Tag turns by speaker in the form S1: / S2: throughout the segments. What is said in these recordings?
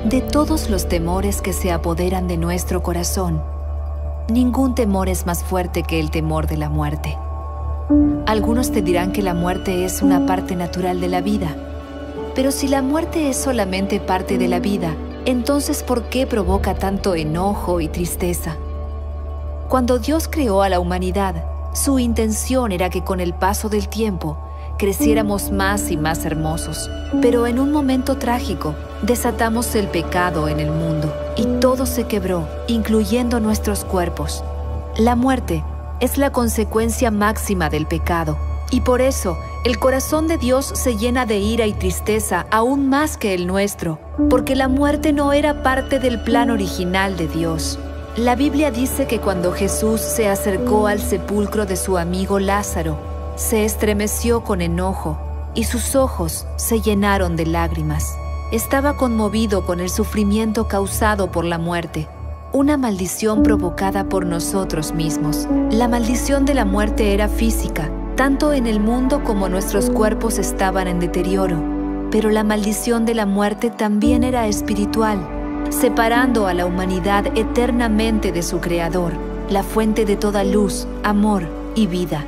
S1: De todos los temores que se apoderan de nuestro corazón, ningún temor es más fuerte que el temor de la muerte. Algunos te dirán que la muerte es una parte natural de la vida. Pero si la muerte es solamente parte de la vida, entonces ¿por qué provoca tanto enojo y tristeza? Cuando Dios creó a la humanidad, su intención era que con el paso del tiempo creciéramos más y más hermosos. Pero en un momento trágico, desatamos el pecado en el mundo y todo se quebró, incluyendo nuestros cuerpos. La muerte es la consecuencia máxima del pecado y por eso el corazón de Dios se llena de ira y tristeza aún más que el nuestro, porque la muerte no era parte del plan original de Dios. La Biblia dice que cuando Jesús se acercó al sepulcro de su amigo Lázaro, se estremeció con enojo y sus ojos se llenaron de lágrimas. Estaba conmovido con el sufrimiento causado por la muerte, una maldición provocada por nosotros mismos. La maldición de la muerte era física, tanto en el mundo como nuestros cuerpos estaban en deterioro. Pero la maldición de la muerte también era espiritual, separando a la humanidad eternamente de su Creador, la fuente de toda luz, amor y vida.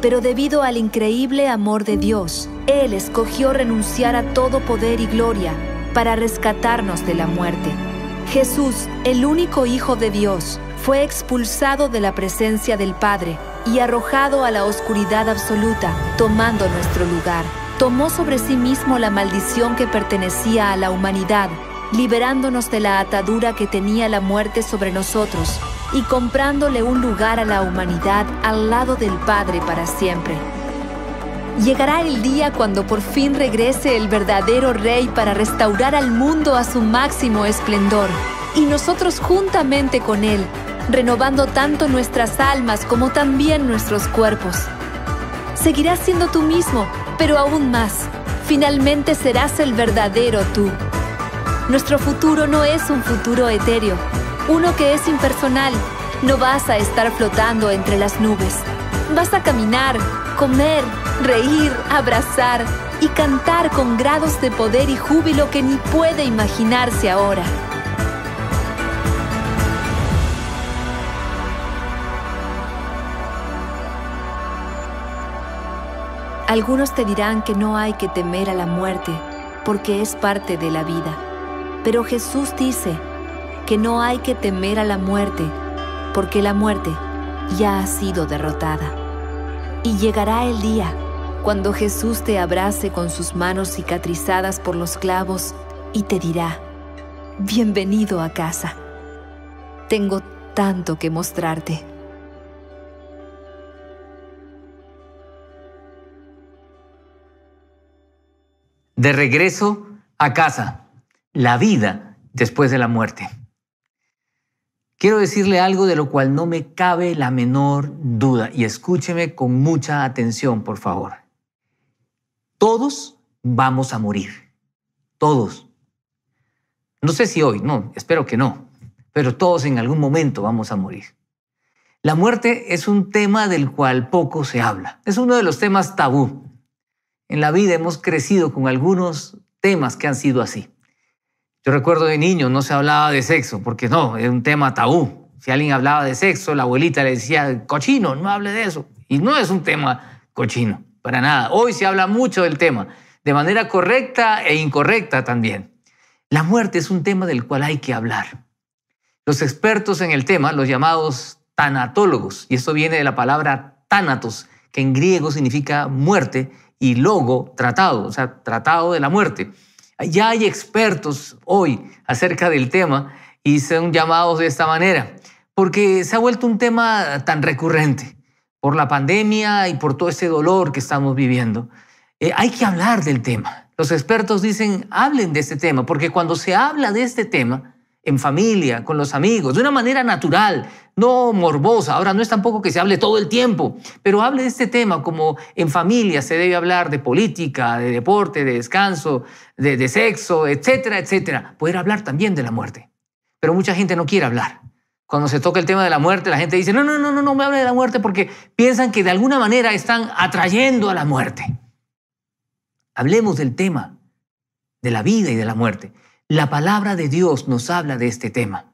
S1: Pero debido al increíble amor de Dios, Él escogió renunciar a todo poder y gloria para rescatarnos de la muerte. Jesús, el único Hijo de Dios, fue expulsado de la presencia del Padre y arrojado a la oscuridad absoluta, tomando nuestro lugar. Tomó sobre sí mismo la maldición que pertenecía a la humanidad, liberándonos de la atadura que tenía la muerte sobre nosotros y comprándole un lugar a la humanidad al lado del Padre para siempre. Llegará el día cuando por fin regrese el verdadero Rey para restaurar al mundo a su máximo esplendor, y nosotros juntamente con Él, renovando tanto nuestras almas como también nuestros cuerpos. Seguirás siendo tú mismo, pero aún más. Finalmente serás el verdadero tú. Nuestro futuro no es un futuro etéreo, uno que es impersonal. No vas a estar flotando entre las nubes. Vas a caminar, comer, reír, abrazar y cantar con grados de poder y júbilo que ni puede imaginarse ahora. Algunos te dirán que no hay que temer a la muerte porque es parte de la vida. Pero Jesús dice que no hay que temer a la muerte porque la muerte ya ha sido derrotada. Y llegará el día cuando Jesús te abrace con sus manos cicatrizadas por los clavos y te dirá: bienvenido a casa. Tengo tanto que mostrarte.
S2: De regreso a casa, la vida después de la muerte. Quiero decirle algo de lo cual no me cabe la menor duda, y escúcheme con mucha atención, por favor. Todos vamos a morir. Todos. No sé si hoy, no, espero que no, pero todos en algún momento vamos a morir. La muerte es un tema del cual poco se habla. Es uno de los temas tabú. En la vida hemos crecido con algunos temas que han sido así. Yo recuerdo de niño no se hablaba de sexo porque no, es un tema tabú. Si alguien hablaba de sexo, la abuelita le decía: cochino, no hable de eso. Y no es un tema cochino, para nada. Hoy se habla mucho del tema, de manera correcta e incorrecta también. La muerte es un tema del cual hay que hablar. Los expertos en el tema, los llamados tanatólogos, y esto viene de la palabra tánatos, que en griego significa muerte, y logo, tratado, o sea, tratado de la muerte. Ya hay expertos hoy acerca del tema y son llamados de esta manera, porque se ha vuelto un tema tan recurrente por la pandemia y por todo ese dolor que estamos viviendo. Hay que hablar del tema. Los expertos dicen: hablen de este tema, porque cuando se habla de este tema, en familia, con los amigos, de una manera natural, no morbosa. Ahora, no es tampoco que se hable todo el tiempo, pero hable de este tema como en familia se debe hablar de política, de deporte, de descanso, de sexo, etcétera, etcétera. Poder hablar también de la muerte. Pero mucha gente no quiere hablar. Cuando se toca el tema de la muerte, la gente dice: no me hable de la muerte, porque piensan que de alguna manera están atrayendo a la muerte. Hablemos del tema de la vida y de la muerte. La palabra de Dios nos habla de este tema.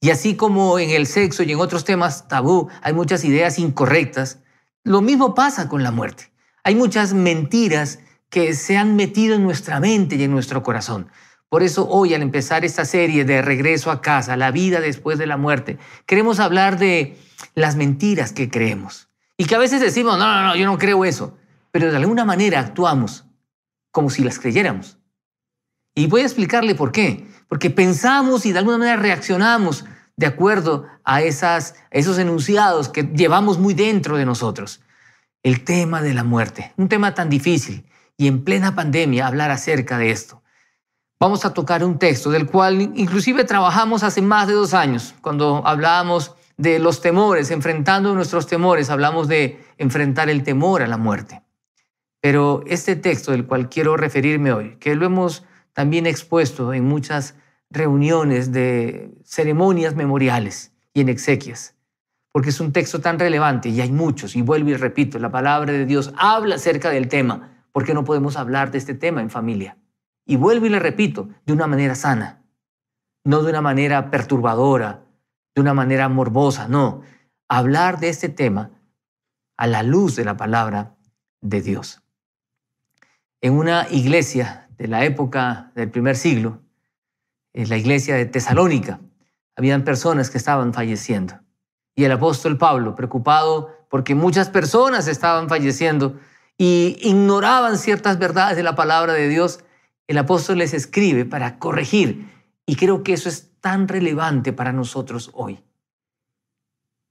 S2: Y así como en el sexo y en otros temas tabú hay muchas ideas incorrectas, lo mismo pasa con la muerte. Hay muchas mentiras que se han metido en nuestra mente y en nuestro corazón. Por eso hoy, al empezar esta serie de Regreso a casa, la vida después de la muerte, queremos hablar de las mentiras que creemos. Y que a veces decimos, no, yo no creo eso. Pero de alguna manera actuamos como si las creyéramos. Y voy a explicarle por qué. Porque pensamos y de alguna manera reaccionamos de acuerdo a esos enunciados que llevamos muy dentro de nosotros. El tema de la muerte, un tema tan difícil, y en plena pandemia hablar acerca de esto. Vamos a tocar un texto del cual inclusive trabajamos hace más de 2 años, cuando hablábamos de los temores, enfrentando nuestros temores, hablamos de enfrentar el temor a la muerte. Pero este texto del cual quiero referirme hoy, que lo hemos también expuesto en muchas reuniones de ceremonias memoriales y en exequias, porque es un texto tan relevante y hay muchos, y vuelvo y repito, la palabra de Dios habla acerca del tema. ¿Por qué no podemos hablar de este tema en familia? Y vuelvo y le repito, de una manera sana, no de una manera perturbadora, de una manera morbosa, no. Hablar de este tema a la luz de la palabra de Dios. En una iglesia de la época del primer siglo, en la iglesia de Tesalónica, habían personas que estaban falleciendo. Y el apóstol Pablo, preocupado porque muchas personas estaban falleciendo y ignoraban ciertas verdades de la palabra de Dios, el apóstol les escribe para corregir. Y creo que eso es tan relevante para nosotros hoy.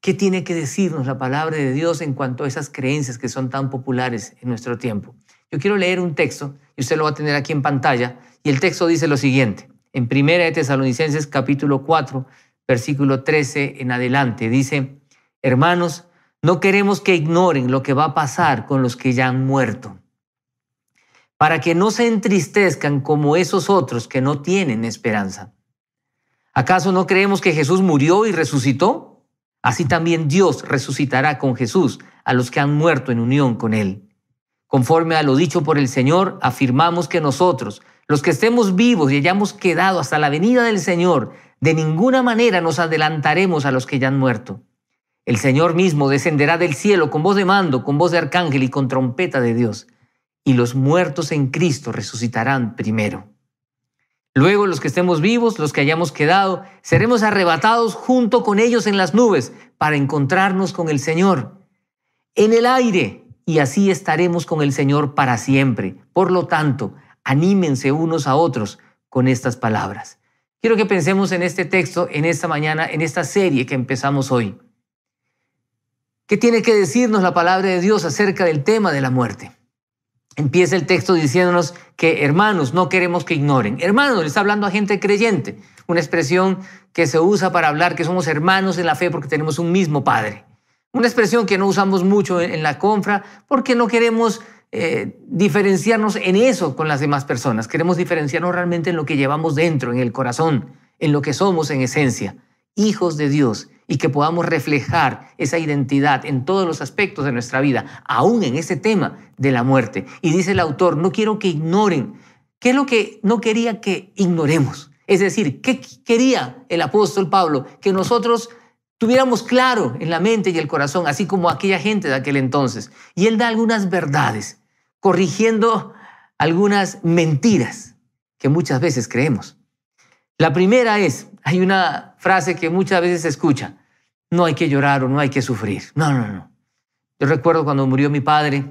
S2: ¿Qué tiene que decirnos la palabra de Dios en cuanto a esas creencias que son tan populares en nuestro tiempo? Yo quiero leer un texto, y usted lo va a tener aquí en pantalla, y el texto dice lo siguiente. En 1 de Tesalonicenses capítulo 4, versículo 13 en adelante, dice: hermanos, no queremos que ignoren lo que va a pasar con los que ya han muerto, para que no se entristezcan como esos otros que no tienen esperanza. ¿Acaso no creemos que Jesús murió y resucitó? Así también Dios resucitará con Jesús a los que han muerto en unión con Él. Conforme a lo dicho por el Señor, afirmamos que nosotros, los que estemos vivos y hayamos quedado hasta la venida del Señor, de ninguna manera nos adelantaremos a los que ya han muerto. El Señor mismo descenderá del cielo con voz de mando, con voz de arcángel y con trompeta de Dios. Y los muertos en Cristo resucitarán primero. Luego los que estemos vivos, los que hayamos quedado, seremos arrebatados junto con ellos en las nubes para encontrarnos con el Señor en el aire, y así estaremos con el Señor para siempre. Por lo tanto, anímense unos a otros con estas palabras. Quiero que pensemos en este texto, en esta mañana, en esta serie que empezamos hoy. ¿Qué tiene que decirnos la palabra de Dios acerca del tema de la muerte? Empieza el texto diciéndonos que hermanos, no queremos que ignoren. Hermanos, le está hablando a gente creyente, una expresión que se usa para hablar que somos hermanos en la fe porque tenemos un mismo Padre. Una expresión que no usamos mucho en la confra porque no queremos diferenciarnos en eso con las demás personas. Queremos diferenciarnos realmente en lo que llevamos dentro, en el corazón, en lo que somos en esencia, hijos de Dios, y que podamos reflejar esa identidad en todos los aspectos de nuestra vida, aún en ese tema de la muerte. Y dice el autor, no quiero que ignoren. ¿Qué es lo que no quería que ignoremos? Es decir, ¿qué quería el apóstol Pablo? Que nosotros tuviéramos claro en la mente y el corazón, así como aquella gente de aquel entonces. Y él da algunas verdades, corrigiendo algunas mentiras que muchas veces creemos. La primera es, hay una frase que muchas veces se escucha: no hay que llorar o no hay que sufrir. No. Yo recuerdo cuando murió mi padre,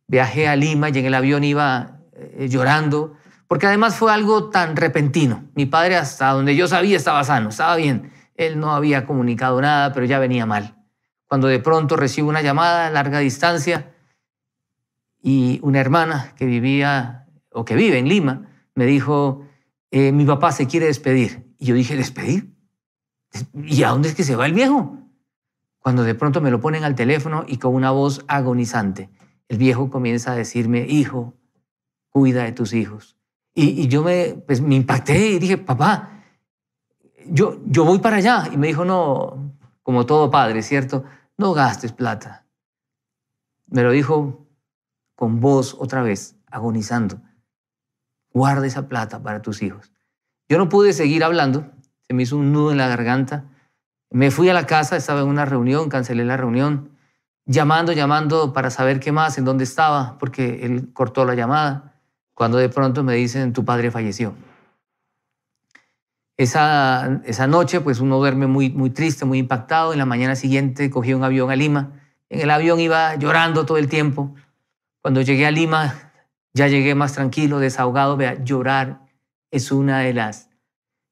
S2: viajé a Lima y en el avión iba llorando, porque además fue algo tan repentino. Mi padre, hasta donde yo sabía, estaba sano, estaba bien. Él no había comunicado nada, pero ya venía mal. Cuando de pronto recibo una llamada a larga distancia y una hermana que vivía o que vive en Lima me dijo: mi papá se quiere despedir. Y yo dije: ¿despedir? ¿Y a dónde es que se va el viejo? Cuando de pronto me lo ponen al teléfono y con una voz agonizante, el viejo comienza a decirme: hijo, cuida de tus hijos. Y yo me impacté y dije: papá, yo voy para allá. Y me dijo: no, como todo padre, ¿cierto? No gastes plata. Me lo dijo con voz otra vez, agonizando: guarda esa plata para tus hijos. Yo no pude seguir hablando, se me hizo un nudo en la garganta. Me fui a la casa, estaba en una reunión, cancelé la reunión, llamando para saber qué más, en dónde estaba, porque él cortó la llamada, cuando de pronto me dicen, tu padre falleció. Esa noche, pues uno duerme muy triste, muy impactado. En la mañana siguiente cogí un avión a Lima. En el avión iba llorando todo el tiempo. Cuando llegué a Lima, ya llegué más tranquilo, desahogado. Vea, llorar es una de las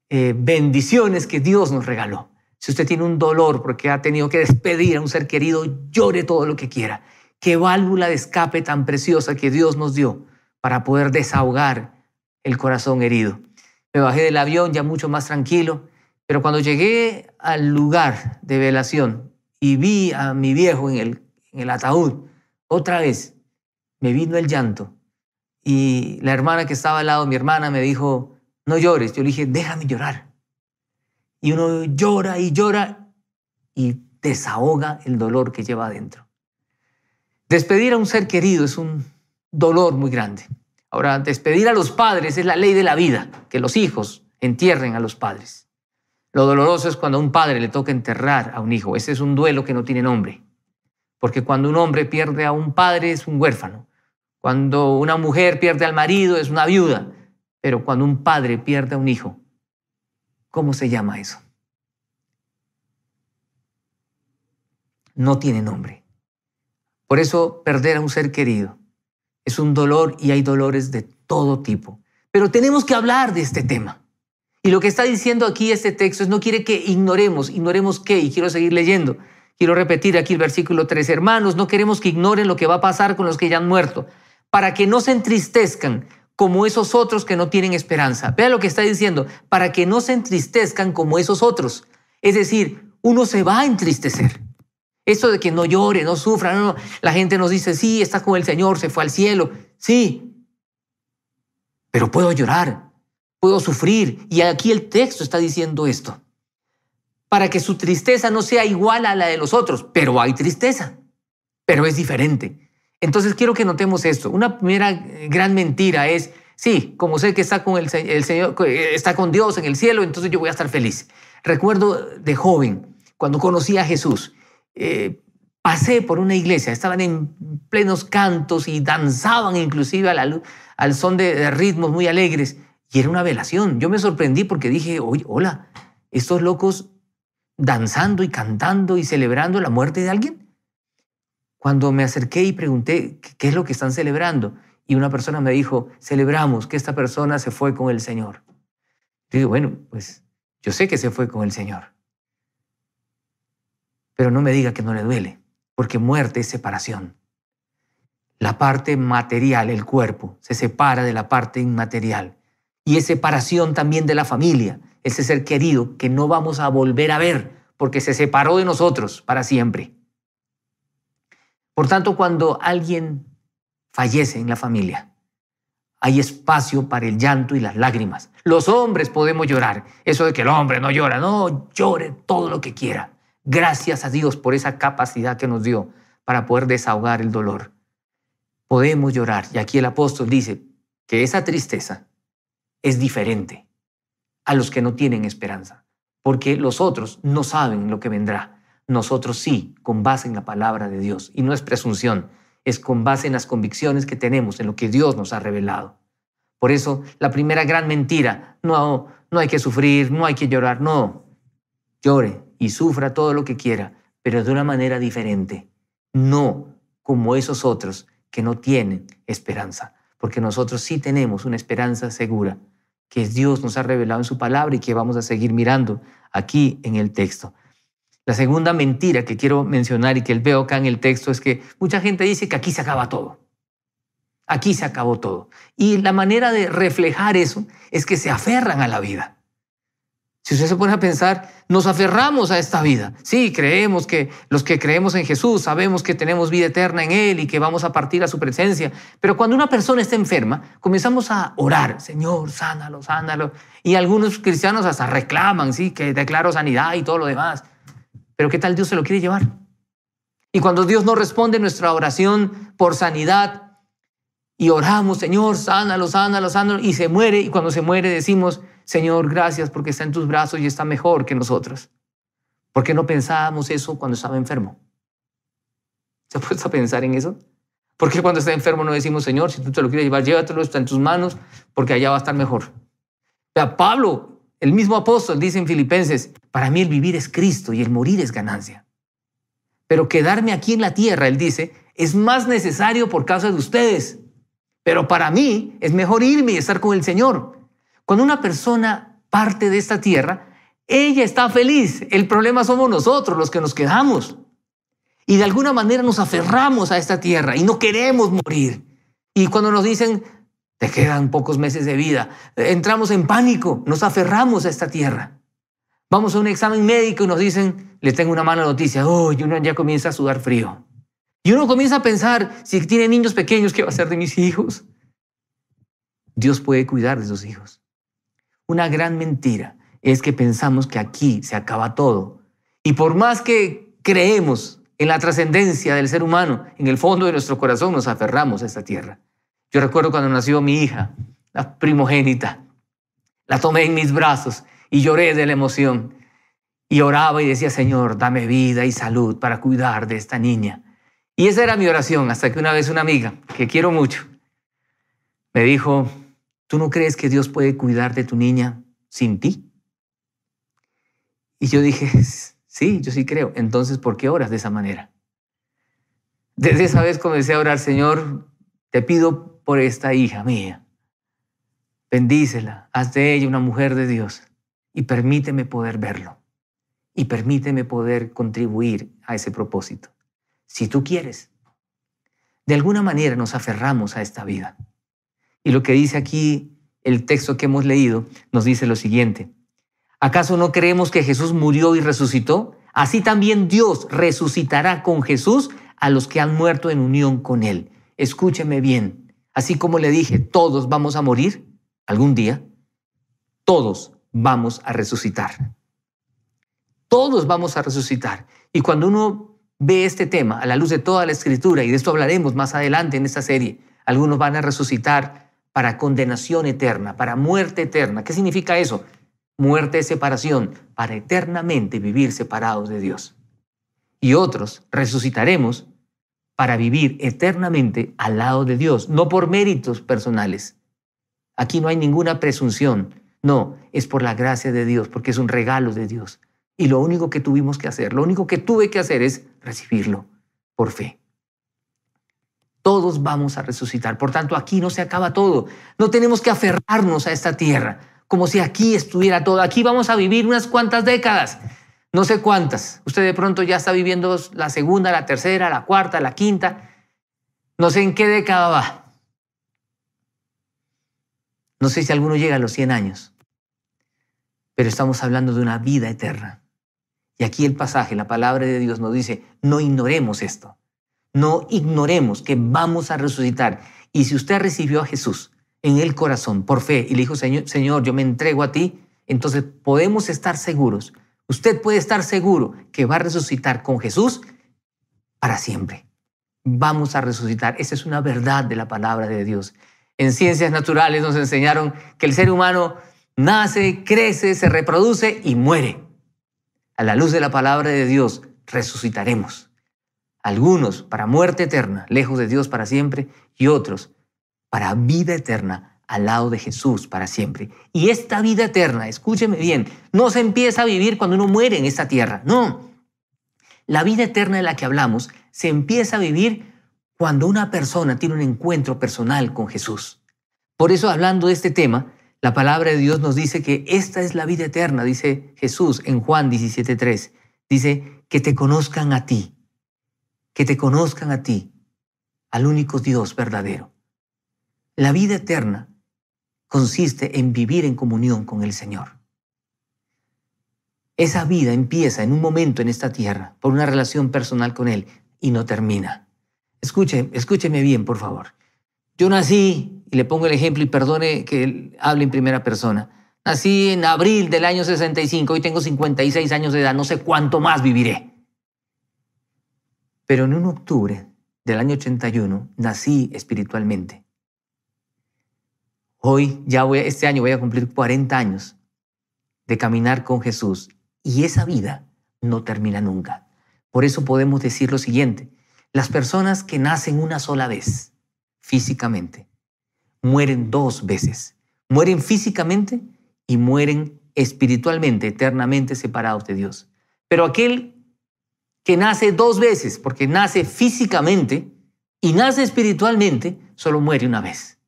S2: bendiciones que Dios nos regaló. Si usted tiene un dolor porque ha tenido que despedir a un ser querido, llore todo lo que quiera. Qué válvula de escape tan preciosa que Dios nos dio para poder desahogar el corazón herido. Me bajé del avión ya mucho más tranquilo, pero cuando llegué al lugar de velación y vi a mi viejo en el ataúd, otra vez me vino el llanto. Y la hermana que estaba al lado, mi hermana, me dijo, no llores. Yo le dije, déjame llorar. Y uno llora y desahoga el dolor que lleva adentro. Despedir a un ser querido es un dolor muy grande. Ahora, despedir a los padres es la ley de la vida, que los hijos entierren a los padres. Lo doloroso es cuando a un padre le toca enterrar a un hijo. Ese es un duelo que no tiene nombre. Porque cuando un hombre pierde a un padre es un huérfano. Cuando una mujer pierde al marido es una viuda. Pero cuando un padre pierde a un hijo, ¿cómo se llama eso? No tiene nombre. Por eso perder a un ser querido es un dolor y hay dolores de todo tipo. Pero tenemos que hablar de este tema. Y lo que está diciendo aquí este texto es no quiere que ignoremos qué, y quiero seguir leyendo. Quiero repetir aquí el versículo 3. Hermanos, no queremos que ignoren lo que va a pasar con los que ya han muerto, para que no se entristezcan como esos otros que no tienen esperanza. Vea lo que está diciendo, para que no se entristezcan como esos otros. Es decir, uno se va a entristecer. Esto de que no llore, no sufra, no. La gente nos dice, sí, está con el Señor, se fue al cielo. Sí, pero puedo llorar, puedo sufrir. Y aquí el texto está diciendo esto. Para que su tristeza no sea igual a la de los otros. Pero hay tristeza, pero es diferente. Entonces quiero que notemos esto. Una primera gran mentira es, sí, como sé que está con el Señor, está con Dios en el cielo, entonces yo voy a estar feliz. Recuerdo de joven, cuando conocí a Jesús, pasé por una iglesia, estaban en plenos cantos y danzaban inclusive al son de ritmos muy alegres, y era una velación. Yo me sorprendí porque dije, oye, hola, estos locos danzando y cantando y celebrando la muerte de alguien. Cuando me acerqué y pregunté qué es lo que están celebrando, y una persona me dijo, celebramos que esta persona se fue con el Señor. Yo digo, bueno, pues yo sé que se fue con el Señor, pero no me diga que no le duele, porque muerte es separación. La parte material, el cuerpo, se separa de la parte inmaterial. Y es separación también de la familia, ese ser querido que no vamos a volver a ver, porque se separó de nosotros para siempre. Por tanto, cuando alguien fallece en la familia, hay espacio para el llanto y las lágrimas. Los hombres podemos llorar. Eso de que el hombre no llora, no, llore todo lo que quiera. Gracias a Dios por esa capacidad que nos dio para poder desahogar el dolor. Podemos llorar. Y aquí el apóstol dice que esa tristeza es diferente a los que no tienen esperanza, porque los otros no saben lo que vendrá. Nosotros sí, con base en la palabra de Dios. Y no es presunción, es con base en las convicciones que tenemos, en lo que Dios nos ha revelado. Por eso, la primera gran mentira, no hay que sufrir, no hay que llorar, no. Llore y sufra todo lo que quiera, pero de una manera diferente. No como esos otros que no tienen esperanza, porque nosotros sí tenemos una esperanza segura, que Dios nos ha revelado en su palabra y que vamos a seguir mirando aquí en el texto. La segunda mentira que quiero mencionar y que veo acá en el texto es que mucha gente dice que aquí se acaba todo. Aquí se acabó todo. Y la manera de reflejar eso es que se aferran a la vida. Si usted se pone a pensar, nos aferramos a esta vida. Sí, creemos que los que creemos en Jesús sabemos que tenemos vida eterna en Él y que vamos a partir a su presencia. Pero cuando una persona está enferma, comenzamos a orar, Señor, sánalo, sánalo. Y algunos cristianos hasta reclaman, sí, que declaro sanidad y todo lo demás. Pero ¿qué tal Dios se lo quiere llevar? Y cuando Dios no responde nuestra oración por sanidad y oramos, Señor, sánalo, sánalo, sánalo, y se muere, y cuando se muere decimos, Señor, gracias porque está en tus brazos y está mejor que nosotros. ¿Por qué no pensábamos eso cuando estaba enfermo? ¿Se ha puesto a pensar en eso? ¿Por qué cuando está enfermo no decimos, Señor, si tú te lo quieres llevar, llévatelo, está en tus manos, porque allá va a estar mejor? O sea, Pablo, el mismo apóstol, dice en Filipenses, para mí el vivir es Cristo y el morir es ganancia. Pero quedarme aquí en la tierra, él dice, es más necesario por causa de ustedes. Pero para mí es mejor irme y estar con el Señor. Cuando una persona parte de esta tierra, ella está feliz. El problema somos nosotros, los que nos quedamos. Y de alguna manera nos aferramos a esta tierra y no queremos morir. Y cuando nos dicen, te quedan pocos meses de vida, entramos en pánico, nos aferramos a esta tierra. Vamos a un examen médico y nos dicen, les tengo una mala noticia. Y uno ya comienza a sudar frío. Y uno comienza a pensar, si tiene niños pequeños, ¿qué va a hacer de mis hijos? Dios puede cuidar de sus hijos. Una gran mentira es que pensamos que aquí se acaba todo. Y por más que creemos en la trascendencia del ser humano, en el fondo de nuestro corazón nos aferramos a esta tierra. Yo recuerdo cuando nació mi hija, la primogénita, la tomé en mis brazos y lloré de la emoción. Y oraba y decía, Señor, dame vida y salud para cuidar de esta niña. Y esa era mi oración, hasta que una vez una amiga, que quiero mucho, me dijo, ¿tú no crees que Dios puede cuidar de tu niña sin ti? Y yo dije, sí, yo sí creo. Entonces, ¿por qué oras de esa manera? Desde esa vez comencé a orar, Señor, te pido por esta hija mía. Bendícela, haz de ella una mujer de Dios y permíteme poder verlo. Y permíteme poder contribuir a ese propósito. Si tú quieres. De alguna manera nos aferramos a esta vida. Y lo que dice aquí el texto que hemos leído nos dice lo siguiente. ¿Acaso no creemos que Jesús murió y resucitó? Así también Dios resucitará con Jesús a los que han muerto en unión con Él. Escúcheme bien. Así como le dije, todos vamos a morir algún día. Todos vamos a resucitar. Todos vamos a resucitar. Y cuando uno ve este tema a la luz de toda la Escritura, y de esto hablaremos más adelante en esta serie, algunos van a resucitar para condenación eterna, para muerte eterna. ¿Qué significa eso? Muerte de separación, para eternamente vivir separados de Dios. Y otros resucitaremos para vivir eternamente al lado de Dios, no por méritos personales. Aquí no hay ninguna presunción, no, es por la gracia de Dios, porque es un regalo de Dios. Y lo único que tuvimos que hacer, lo único que tuve que hacer es recibirlo por fe. Todos vamos a resucitar. Por tanto, aquí no se acaba todo. No tenemos que aferrarnos a esta tierra como si aquí estuviera todo. Aquí vamos a vivir unas cuantas décadas. No sé cuántas. Usted de pronto ya está viviendo la segunda, la tercera, la cuarta, la quinta. No sé en qué década va. No sé si alguno llega a los 100 años. Pero estamos hablando de una vida eterna. Y aquí el pasaje, la palabra de Dios nos dice, no ignoremos esto. No ignoremos que vamos a resucitar. Y si usted recibió a Jesús en el corazón por fe y le dijo, Señor, yo me entrego a ti, entonces podemos estar seguros. Usted puede estar seguro que va a resucitar con Jesús para siempre. Vamos a resucitar. Esa es una verdad de la palabra de Dios. En ciencias naturales nos enseñaron que el ser humano nace, crece, se reproduce y muere. A la luz de la palabra de Dios, resucitaremos. Algunos para muerte eterna, lejos de Dios para siempre, y otros para vida eterna, al lado de Jesús para siempre. Y esta vida eterna, escúcheme bien, no se empieza a vivir cuando uno muere en esta tierra, no. La vida eterna de la que hablamos se empieza a vivir cuando una persona tiene un encuentro personal con Jesús. Por eso, hablando de este tema, la palabra de Dios nos dice que esta es la vida eterna, dice Jesús en Juan 17:3. Dice, que te conozcan a ti, al único Dios verdadero. La vida eterna consiste en vivir en comunión con el Señor. Esa vida empieza en un momento en esta tierra, por una relación personal con Él, y no termina. Escúcheme bien, por favor. Yo nací, y le pongo el ejemplo y perdone que hable en primera persona. Nací en abril del año 65, hoy tengo 56 años de edad, no sé cuánto más viviré. Pero en un octubre del año 81 nací espiritualmente. Hoy, este año voy a cumplir 40 años de caminar con Jesús y esa vida no termina nunca. Por eso podemos decir lo siguiente: las personas que nacen una sola vez físicamente mueren 2 veces. Mueren físicamente y mueren espiritualmente, eternamente separados de Dios. Pero aquel que nace 2 veces, porque nace físicamente y nace espiritualmente, solo muere una vez.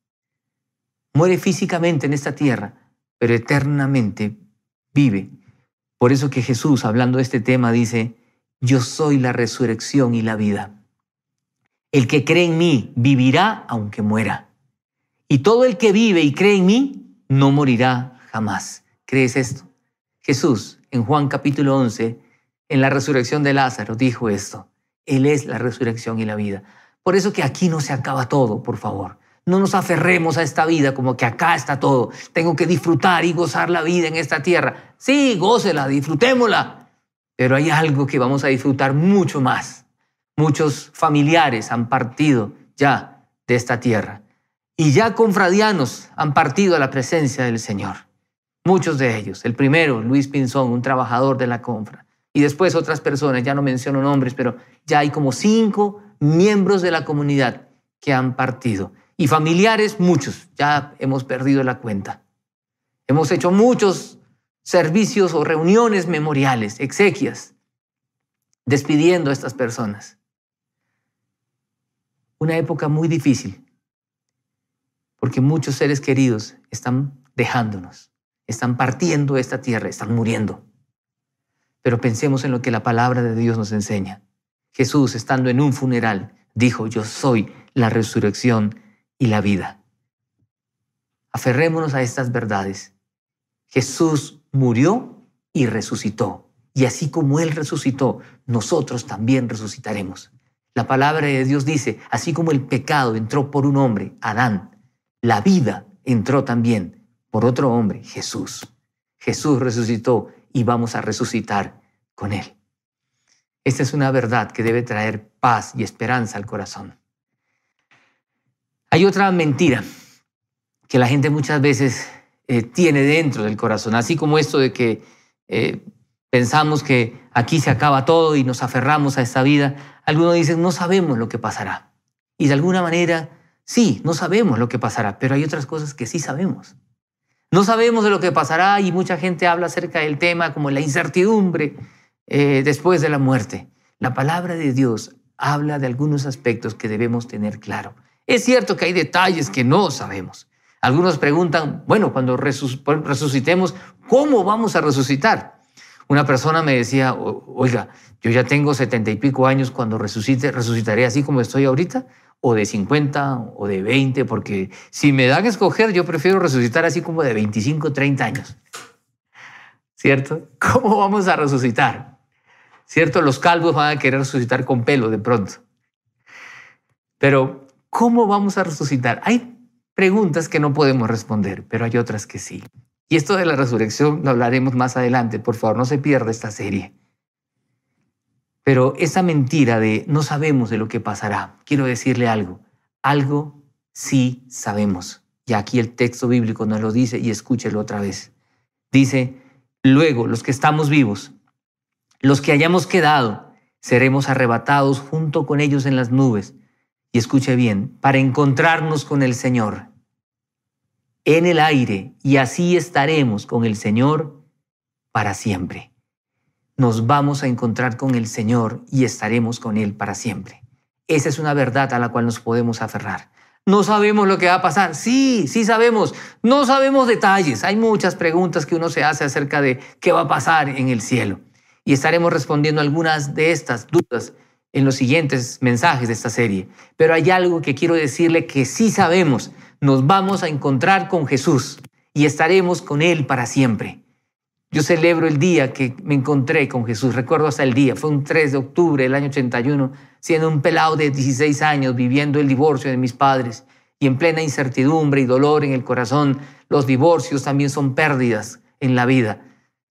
S2: Muere físicamente en esta tierra, pero eternamente vive. Por eso que Jesús, hablando de este tema, dice: yo soy la resurrección y la vida. El que cree en mí vivirá aunque muera. Y todo el que vive y cree en mí no morirá jamás. ¿Crees esto? Jesús, en Juan capítulo 11, en la resurrección de Lázaro, dijo esto: Él es la resurrección y la vida. Por eso que aquí no se acaba todo, por favor. No nos aferremos a esta vida como que acá está todo. Tengo que disfrutar y gozar la vida en esta tierra. Sí, gócela, disfrutémosla. Pero hay algo que vamos a disfrutar mucho más. Muchos familiares han partido ya de esta tierra. Y ya confradianos han partido a la presencia del Señor. Muchos de ellos. El primero, Luis Pinzón, un trabajador de la confra. Y después otras personas, ya no menciono nombres, pero ya hay como 5 miembros de la comunidad que han partido. Y familiares, muchos. Ya hemos perdido la cuenta. Hemos hecho muchos servicios o reuniones memoriales, exequias, despidiendo a estas personas. Una época muy difícil, porque muchos seres queridos están dejándonos, están partiendo de esta tierra, están muriendo. Pero pensemos en lo que la palabra de Dios nos enseña. Jesús, estando en un funeral, dijo: yo soy la resurrección y la vida. Aferrémonos a estas verdades. Jesús murió y resucitó. Y así como Él resucitó, nosotros también resucitaremos. La palabra de Dios dice: así como el pecado entró por un hombre, Adán, la vida entró también por otro hombre, Jesús. Jesús resucitó y vamos a resucitar con Él. Esta es una verdad que debe traer paz y esperanza al corazón. Hay otra mentira que la gente muchas veces tiene dentro del corazón, así como esto de que pensamos que aquí se acaba todo y nos aferramos a esta vida. Algunos dicen: no sabemos lo que pasará. Y de alguna manera, sí, no sabemos lo que pasará, pero hay otras cosas que sí sabemos. No sabemos de lo que pasará y mucha gente habla acerca del tema como la incertidumbre después de la muerte. La palabra de Dios habla de algunos aspectos que debemos tener claro. Es cierto que hay detalles que no sabemos. Algunos preguntan: bueno, cuando resucitemos, ¿cómo vamos a resucitar? Una persona me decía: oiga, yo ya tengo 70 y pico años, cuando resucite, ¿resucitaré así como estoy ahorita? ¿O de 50 o de 20? Porque si me dan a escoger, yo prefiero resucitar así como de 25, 30 años. ¿Cierto? ¿Cómo vamos a resucitar? ¿Cierto? Los calvos van a querer resucitar con pelo de pronto. Pero ¿cómo vamos a resucitar? Hay preguntas que no podemos responder, pero hay otras que sí. Y esto de la resurrección lo hablaremos más adelante. Por favor, no se pierda esta serie. Pero esa mentira de no sabemos de lo que pasará, quiero decirle algo. Algo sí sabemos. Y aquí el texto bíblico nos lo dice, y escúchelo otra vez. Dice: luego, los que estamos vivos, los que hayamos quedado, seremos arrebatados junto con ellos en las nubes. Y escuche bien: para encontrarnos con el Señor en el aire, y así estaremos con el Señor para siempre. Nos vamos a encontrar con el Señor y estaremos con Él para siempre. Esa es una verdad a la cual nos podemos aferrar. No sabemos lo que va a pasar. Sí, sí sabemos. No sabemos detalles. Hay muchas preguntas que uno se hace acerca de qué va a pasar en el cielo. Y estaremos respondiendo algunas de estas dudas en los siguientes mensajes de esta serie. Pero hay algo que quiero decirle que sí sabemos. Nos vamos a encontrar con Jesús y estaremos con Él para siempre. Yo celebro el día que me encontré con Jesús. Recuerdo hasta el día. Fue un 3 de octubre del año 81, siendo un pelado de 16 años, viviendo el divorcio de mis padres y en plena incertidumbre y dolor en el corazón. Los divorcios también son pérdidas en la vida.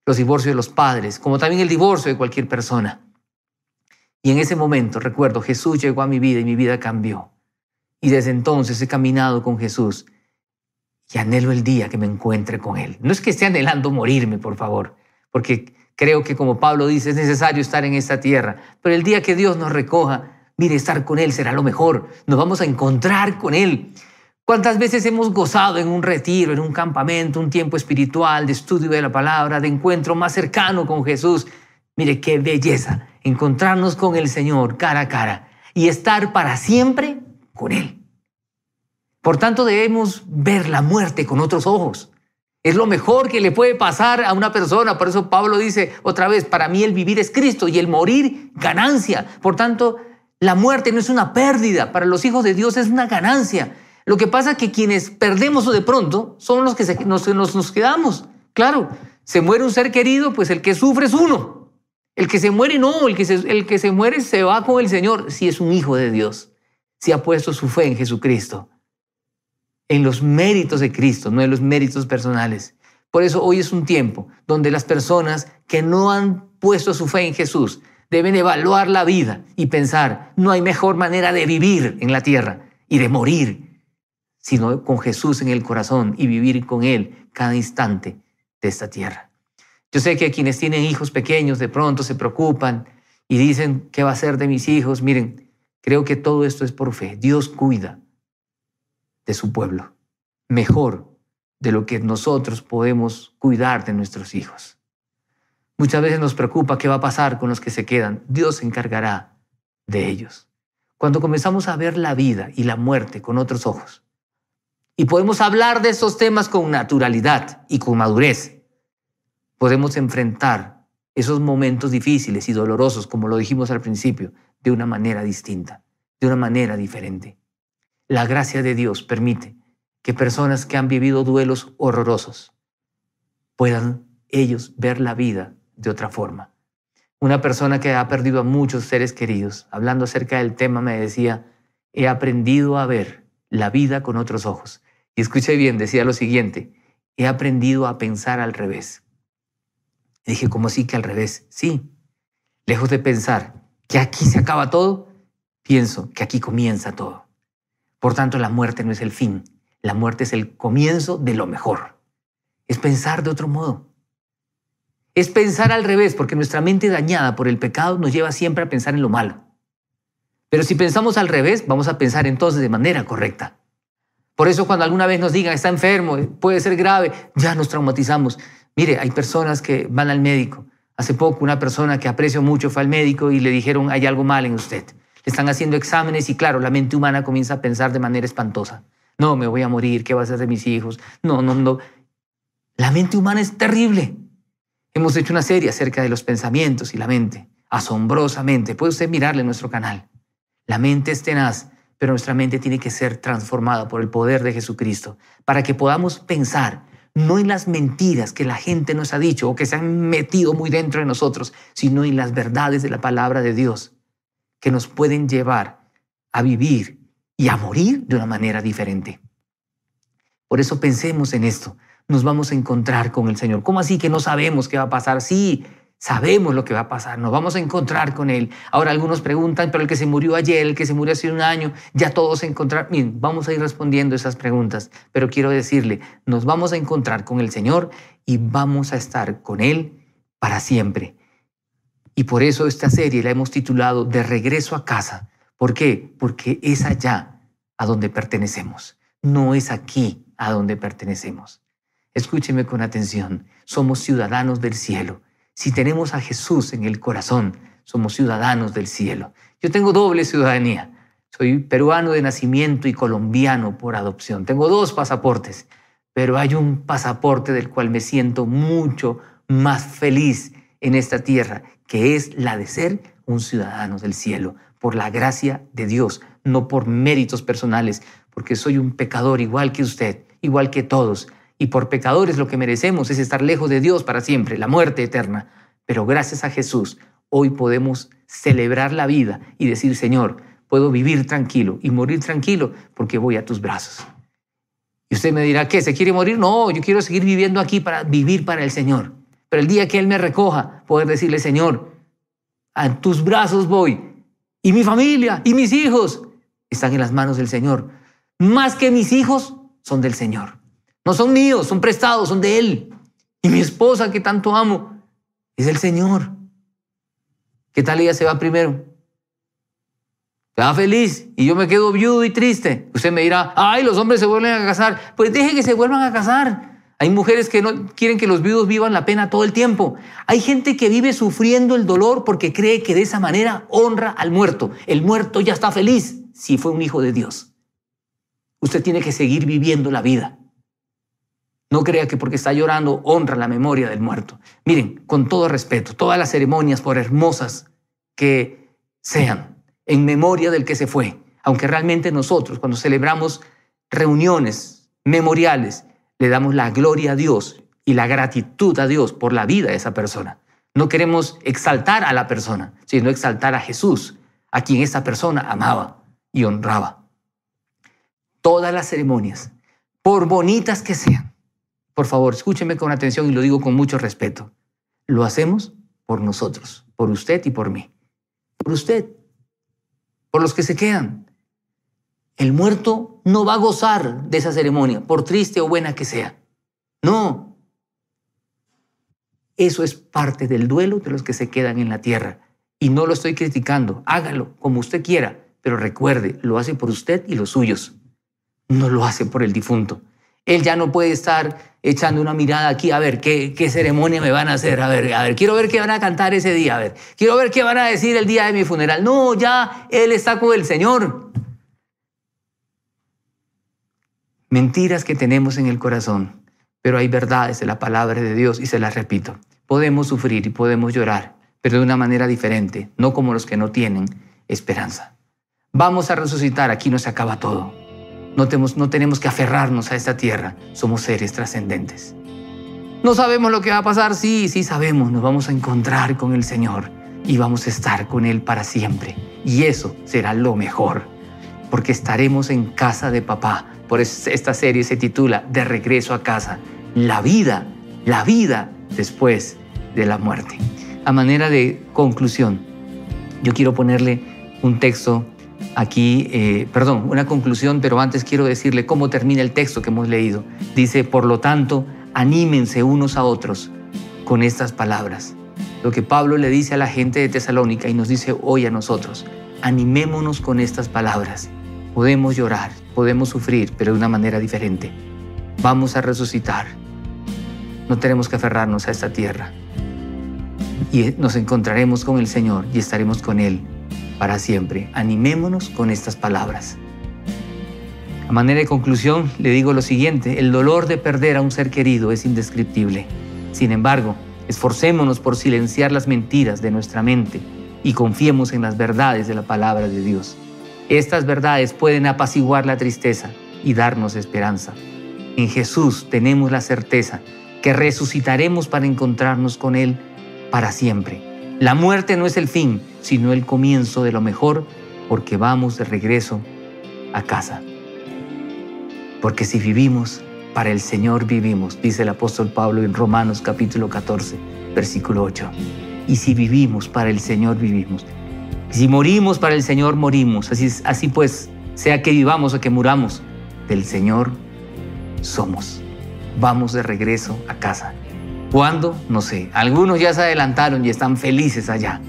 S2: Los divorcios de los padres, como también el divorcio de cualquier persona. Y en ese momento, recuerdo, Jesús llegó a mi vida y mi vida cambió. Y desde entonces he caminado con Jesús. y anhelo el día que me encuentre con Él. No es que esté anhelando morirme, por favor, porque creo que, como Pablo dice, es necesario estar en esta tierra, pero el día que Dios nos recoja, mire, estar con Él será lo mejor. Nos vamos a encontrar con Él. ¿Cuántas veces hemos gozado en un retiro, en un campamento, un tiempo espiritual, de estudio de la palabra, de encuentro más cercano con Jesús? Mire, qué belleza encontrarnos con el Señor cara a cara y estar para siempre con Él. Por tanto, debemos ver la muerte con otros ojos. Es lo mejor que le puede pasar a una persona. Por eso Pablo dice otra vez, para mí el vivir es Cristo y el morir ganancia. Por tanto, la muerte no es una pérdida. Para los hijos de Dios es una ganancia. Lo que pasa es que quienes perdemos de pronto son los que nos quedamos. Claro, se muere un ser querido, pues el que sufre es uno. El que se muere no, el que se muere se va con el Señor si es un hijo de Dios, si ha puesto su fe en Jesucristo, en los méritos de Cristo, no en los méritos personales. Por eso hoy es un tiempo donde las personas que no han puesto su fe en Jesús deben evaluar la vida y pensar, no hay mejor manera de vivir en la tierra y de morir, sino con Jesús en el corazón y vivir con Él cada instante de esta tierra. Yo sé que quienes tienen hijos pequeños de pronto se preocupan y dicen, ¿qué va a ser de mis hijos? Miren, creo que todo esto es por fe. Dios cuida de su pueblo mejor de lo que nosotros podemos cuidar de nuestros hijos. Muchas veces nos preocupa qué va a pasar con los que se quedan. Dios se encargará de ellos. Cuando comenzamos a ver la vida y la muerte con otros ojos, y podemos hablar de estos temas con naturalidad y con madurez, podemos enfrentar esos momentos difíciles y dolorosos, como lo dijimos al principio, de una manera distinta, de una manera diferente. La gracia de Dios permite que personas que han vivido duelos horrorosos puedan ellos ver la vida de otra forma. Una persona que ha perdido a muchos seres queridos, hablando acerca del tema, me decía, he aprendido a ver la vida con otros ojos. Y escuché bien, decía lo siguiente, he aprendido a pensar al revés. Y dije, ¿cómo así que al revés? Sí, lejos de pensar que aquí se acaba todo, pienso que aquí comienza todo. Por tanto, la muerte no es el fin, la muerte es el comienzo de lo mejor. Es pensar de otro modo. Es pensar al revés, porque nuestra mente dañada por el pecado nos lleva siempre a pensar en lo malo. Pero si pensamos al revés, vamos a pensar entonces de manera correcta. Por eso cuando alguna vez nos digan, está enfermo, puede ser grave, ya nos traumatizamos. Mire, hay personas que van al médico. Hace poco una persona que aprecio mucho fue al médico y le dijeron, hay algo mal en usted. Le están haciendo exámenes y claro, la mente humana comienza a pensar de manera espantosa. No, me voy a morir, ¿qué va a hacer de mis hijos? No. La mente humana es terrible. Hemos hecho una serie acerca de los pensamientos y la mente, asombrosamente. Puede usted mirarle en nuestro canal. La mente es tenaz, pero nuestra mente tiene que ser transformada por el poder de Jesucristo para que podamos pensar no en las mentiras que la gente nos ha dicho o que se han metido muy dentro de nosotros, sino en las verdades de la palabra de Dios que nos pueden llevar a vivir y a morir de una manera diferente. Por eso pensemos en esto. Nos vamos a encontrar con el Señor. ¿Cómo así que no sabemos qué va a pasar? Sí, sabemos lo que va a pasar. Nos vamos a encontrar con Él. Ahora algunos preguntan, pero el que se murió ayer, el que se murió hace un año, ya todos se encontraron. Bien, vamos a ir respondiendo esas preguntas. Pero quiero decirle, nos vamos a encontrar con el Señor y vamos a estar con Él para siempre. Y por eso esta serie la hemos titulado De regreso a casa. ¿Por qué? Porque es allá a donde pertenecemos. No es aquí a donde pertenecemos. Escúcheme con atención. Somos ciudadanos del cielo. Si tenemos a Jesús en el corazón, somos ciudadanos del cielo. Yo tengo doble ciudadanía. Soy peruano de nacimiento y colombiano por adopción. Tengo 2 pasaportes, pero hay un pasaporte del cual me siento mucho más feliz en esta tierra, que es la de ser un ciudadano del cielo, por la gracia de Dios, no por méritos personales, porque soy un pecador igual que usted, igual que todos. Y por pecadores lo que merecemos es estar lejos de Dios para siempre, la muerte eterna. Pero gracias a Jesús, hoy podemos celebrar la vida y decir, Señor, puedo vivir tranquilo y morir tranquilo porque voy a tus brazos. Y usted me dirá, ¿qué? ¿Se quiere morir? No, yo quiero seguir viviendo aquí para vivir para el Señor. Pero el día que Él me recoja, poder decirle, Señor, a tus brazos voy. Y mi familia y mis hijos están en las manos del Señor. Más que mis hijos son del Señor. No son míos, son prestados, son de Él. Y mi esposa, que tanto amo, es el Señor. ¿Qué tal ella se va primero? Se va feliz y yo me quedo viudo y triste. Usted me dirá, ay, los hombres se vuelven a casar. Pues deje que se vuelvan a casar. Hay mujeres que no quieren que los viudos vivan la pena todo el tiempo. Hay gente que vive sufriendo el dolor porque cree que de esa manera honra al muerto. El muerto ya está feliz si fue un hijo de Dios. Usted tiene que seguir viviendo la vida. No crea que porque está llorando honra la memoria del muerto. Miren, con todo respeto, todas las ceremonias, por hermosas que sean, en memoria del que se fue, aunque realmente nosotros, cuando celebramos reuniones memoriales, le damos la gloria a Dios y la gratitud a Dios por la vida de esa persona. No queremos exaltar a la persona, sino exaltar a Jesús, a quien esa persona amaba y honraba. Todas las ceremonias, por bonitas que sean, por favor, escúcheme con atención y lo digo con mucho respeto. Lo hacemos por nosotros, por usted y por mí. Por usted, por los que se quedan. El muerto no va a gozar de esa ceremonia, por triste o buena que sea. No. Eso es parte del duelo de los que se quedan en la tierra. Y no lo estoy criticando. Hágalo como usted quiera, pero recuerde, lo hace por usted y los suyos. No lo hace por el difunto. Él ya no puede estar echando una mirada aquí, a ver, ¿qué ceremonia me van a hacer? A ver, quiero ver qué van a cantar ese día, a ver, quiero ver qué van a decir el día de mi funeral. No, ya él está con el Señor. Mentiras que tenemos en el corazón, pero hay verdades de la palabra de Dios y se las repito. Podemos sufrir y podemos llorar, pero de una manera diferente, no como los que no tienen esperanza. Vamos a resucitar, aquí no se acaba todo. No tenemos que aferrarnos a esta tierra. Somos seres trascendentes. ¿No sabemos lo que va a pasar? Sí sabemos. Nos vamos a encontrar con el Señor y vamos a estar con Él para siempre. Y eso será lo mejor, porque estaremos en casa de papá. Por eso esta serie se titula De regreso a casa. La vida después de la muerte. A manera de conclusión, yo quiero ponerle un texto aquí, una conclusión, pero antes quiero decirle cómo termina el texto que hemos leído. Dice, por lo tanto, anímense unos a otros con estas palabras. Lo que Pablo le dice a la gente de Tesalónica y nos dice hoy a nosotros, animémonos con estas palabras. Podemos llorar, podemos sufrir, pero de una manera diferente. Vamos a resucitar. No tenemos que aferrarnos a esta tierra. Y nos encontraremos con el Señor y estaremos con Él para siempre. Animémonos con estas palabras. A manera de conclusión, le digo lo siguiente: el dolor de perder a un ser querido es indescriptible. Sin embargo, esforcémonos por silenciar las mentiras de nuestra mente y confiemos en las verdades de la palabra de Dios. Estas verdades pueden apaciguar la tristeza y darnos esperanza. En Jesús tenemos la certeza que resucitaremos para encontrarnos con Él para siempre. La muerte no es el fin, sino el comienzo de lo mejor, porque vamos de regreso a casa. Porque si vivimos, para el Señor vivimos, dice el apóstol Pablo en Romanos capítulo 14, versículo 8. Y si vivimos, para el Señor vivimos. Si morimos, para el Señor morimos. Así pues, sea que vivamos o que muramos, del Señor somos. Vamos de regreso a casa. ¿Cuándo? No sé. Algunos ya se adelantaron y están felices allá.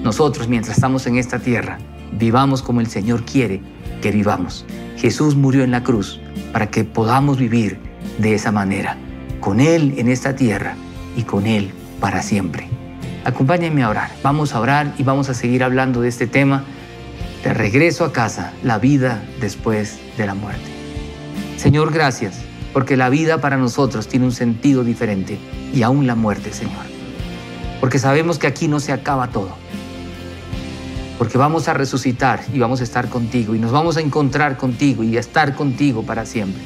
S2: Nosotros, mientras estamos en esta tierra, vivamos como el Señor quiere que vivamos. Jesús murió en la cruz para que podamos vivir de esa manera, con Él en esta tierra y con Él para siempre. Acompáñenme a orar. Vamos a orar y vamos a seguir hablando de este tema, de regreso a casa, la vida después de la muerte. Señor, gracias, porque la vida para nosotros tiene un sentido diferente y aún la muerte, Señor. Porque sabemos que aquí no se acaba todo. Porque vamos a resucitar y vamos a estar contigo y nos vamos a encontrar contigo y a estar contigo para siempre.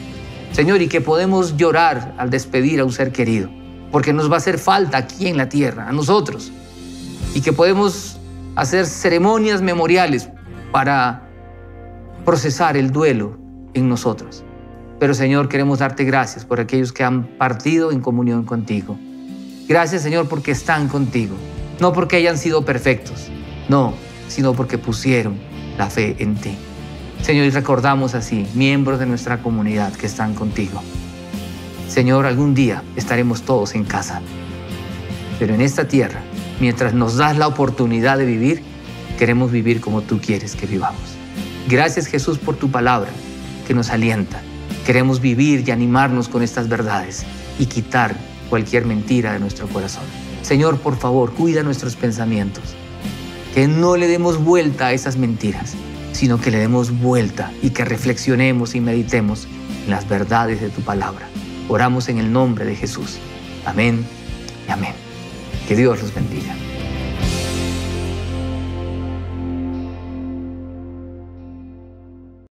S2: Señor, y que podemos llorar al despedir a un ser querido, porque nos va a hacer falta aquí en la tierra, a nosotros. Y que podemos hacer ceremonias memoriales para procesar el duelo en nosotros. Pero, Señor, queremos darte gracias por aquellos que han partido en comunión contigo. Gracias, Señor, porque están contigo. No porque hayan sido perfectos, no, sino porque pusieron la fe en ti. Señor, y recordamos así miembros de nuestra comunidad que están contigo. Señor, algún día estaremos todos en casa. Pero en esta tierra, mientras nos das la oportunidad de vivir, queremos vivir como tú quieres que vivamos. Gracias, Jesús, por tu palabra que nos alienta. Queremos vivir y animarnos con estas verdades y quitar cualquier mentira de nuestro corazón. Señor, por favor, cuida nuestros pensamientos. Que no le demos vuelta a esas mentiras, sino que le demos vuelta y que reflexionemos y meditemos en las verdades de tu palabra. Oramos en el nombre de Jesús. Amén y amén. Que Dios los bendiga.